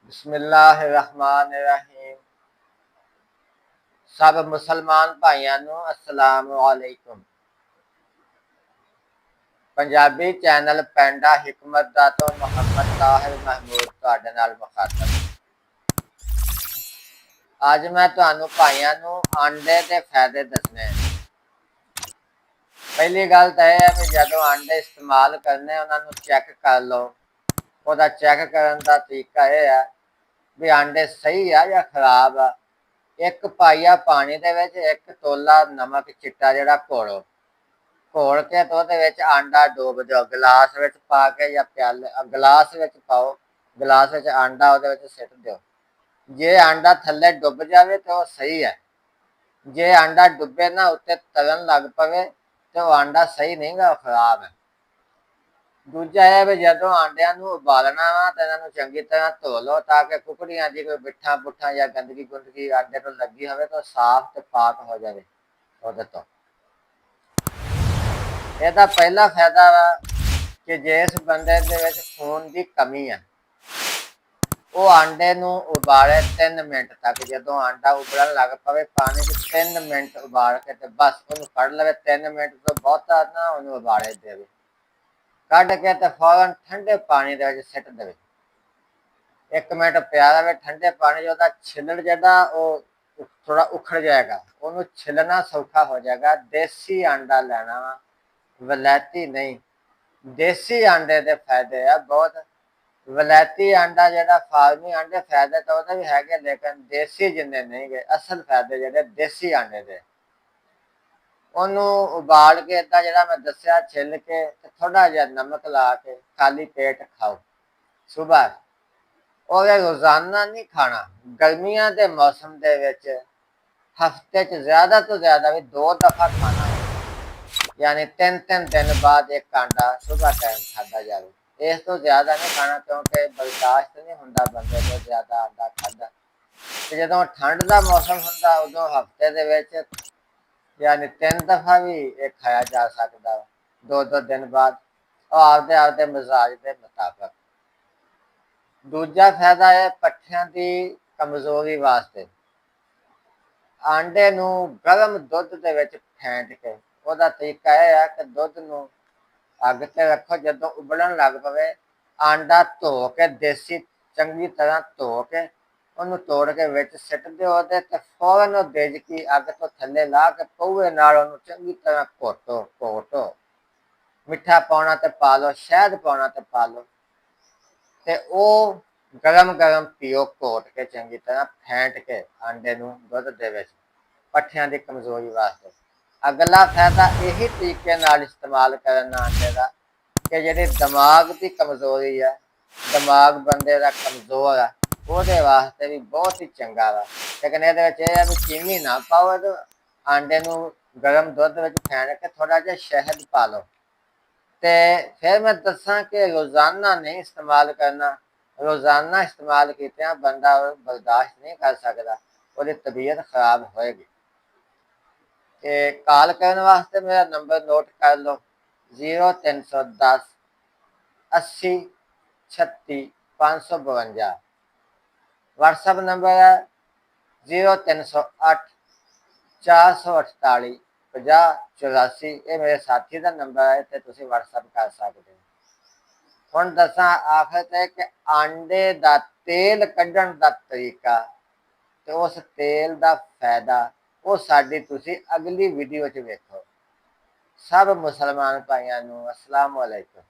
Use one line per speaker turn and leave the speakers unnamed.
बिस्मिल्लाहिर्रहमानिर्रहीम। सब मुसलमान भाइयों ਨੂੰ अस्सलाम वालेकुम। पंजाबी चैनल पेंडा हिकमत दा तो मोहम्मद ताहिर महमूद तुहाडे नाल मुखातब। अज मैं तुहानू भाइयों ਨੂੰ आंडे के फायदे दसने। पहली गल तो यह है कि जदों आंडे इस्तेमाल करने उन्होंने चेक कर लो। वह चेक करने का तरीका यह है भी आंडे सही है या खराब है। एक पाइया पानी दे विच एक तोला नमक चिट्टा जिहड़ा घोलो, घोल के तो उहदे आंडा डोब दो गिलास विच पा के या प्याले गिलास विच पाओ, गिलास विच आंडा उहदे विच सिट दो। जे आंडा थल्ले डुब जाए तो वह सही है, जे आंडा डुबे ना उत्ते तरन लग पवे तो वह आंडा सही नहीं गा, खराब है। दूजा है भी जदों आंडिया उबालना वा तो इन्हों चंगी तरह धो लो ताकि कुकड़ियां की कोई बिठा बुठा या गंदगी गुंदगी आंडे को लगी हो तो साफ तो पाक हो जाए। तो यदा पहला फायदा वा कि जिस बंदे दे विच खून की कमी है वो आंडे उबाले 3 मिनट तक, जदों आंडा उबलन लग पवे पानी 3 मिनट उबाल के तो बस उन्होंने फड़ लवे। 3 मिनट तो बहुता ना उन्होंने उबाले देवे, कढ़ के तो फौरन ठंडे पानी दे सिट दे। 1 मिनट पिया रहे ठंडे पानी, जो छिलड़ जड़ा थोड़ा उखड़ जाएगा, उन्होंने छिलना सौखा हो जाएगा। देसी आंडा लेना, वलैती नहीं। देसी आंडे के फायदे है बहुत। वलैती आंडा जो फार्मी आंडे फायदे तो भी है, लेकिन देसी जिन्ने नहीं गए। असल फायदे जो देसी आंडे के, ਉਹਨੂੰ ਉਬਾਲ के इदा ਜਿਹੜਾ मैं दसिया छिल के थोड़ा जहा नमक ला के खाली पेट खाओ सुबह। और रोजाना नहीं खाना। गर्मियों के मौसम के हफ्ते ज्यादा तो ज्यादा भी 2 दफा खाना, यानी 3-3 दिन बाद एक आंडा सुबह टाइम खादा जाए। इस तो ज्यादा नहीं खाना क्योंकि बर्दाश्त नहीं होंदा बंदे को ज्यादा आंडा खादा। तो जो ठंड का मौसम होंदा उदों हफ्ते यानी 3 दफा भी एक खाया जा सकता, 2-2 दिन बाद, और आपदे आपदे मिजाज के मुताबिक। दूजा फायदा है पट्ठियां की कमजोरी वास्ते। आंडे गर्म दुध के फेंट के, वह तरीका यह है कि दुध न अग ते रखो, जदों उबलन लग पवे आंडा धो के देसी चंगी तरह धो के ਉਹਨੂੰ ਤੋੜ ਕੇ ਵਿੱਚ ਸਿੱਟ ਦਿਓ ਤੇ ਫੌਰਨ ਉਹ ਦੇਜਕੀ ਅੱਗ ਤੋਂ ਥੱਲੇ ਲਾ ਕੇ ਪਊਏ ਨਾਲ ਉਹਨੂੰ ਚੰਗੀ ਤਰ੍ਹਾਂ ਘੋਟੋ। ਮਿੱਠਾ ਪਾਉਣਾ ਤੇ ਪਾ ਲਓ, ਸ਼ਹਿਦ ਪਾਉਣਾ ਤੇ ਪਾ ਲਓ, ਤੇ ਉਹ ਗਰਮ ਗਰਮ ਪੀਓ ਘੋਟ ਕੇ ਚੰਗੀ ਤਰ੍ਹਾਂ ਫੈਂਟ ਕੇ ਆਂਡੇ ਨੂੰ ਦੁੱਧ ਦੇ ਵਿੱਚ, ਪੱਠਿਆਂ ਦੀ ਕਮਜ਼ੋਰੀ ਵਾਸਤੇ। ਅਗਲਾ ਫਾਇਦਾ ਇਹੀ ਤਰੀਕੇ ਨਾਲ ਇਸਤੇਮਾਲ ਕਰਨ ਆਂਡੇ ਦਾ ਕਿ ਜਿਹੜੀ ਦਿਮਾਗ ਦੀ ਕਮਜ਼ੋਰੀ ਹੈ, ਦਿਮਾਗ ਬੰਦੇ ਦਾ ਕਮਜ਼ੋਰ ਹੈ, ਉਹਦੇ ਵਾਸਤੇ ਵੀ बहुत ही चंगा वा। लेकिन ये भी चीनी ना पाओ, तो आंडे गर्म दुध में फैन के थोड़ा जहा शहद पा लो। तो फिर मैं दसा कि रोजाना नहीं इस्तेमाल करना। रोजाना इस्तेमाल किया बंदा बर्दाश्त नहीं कर सकता, वो तबीयत खराब होएगी। कॉल करने वास्ते मेरा नंबर नोट कर लो, 0310 80 36 552। व्हाट्सएप नंबर है 0308 448 5084। ये मेरे साथी का नंबर है, तो तुम व्हाट्सएप कर सकते हो। हुण दसा आखिर ते कि आंडे का तेल कढ़ण का तरीका तो उस तेल का फायदा वो साडी तुसी अगली वीडियो च वेखो। सब मुसलमान भाइयों को अस्सलाम वालेकुम।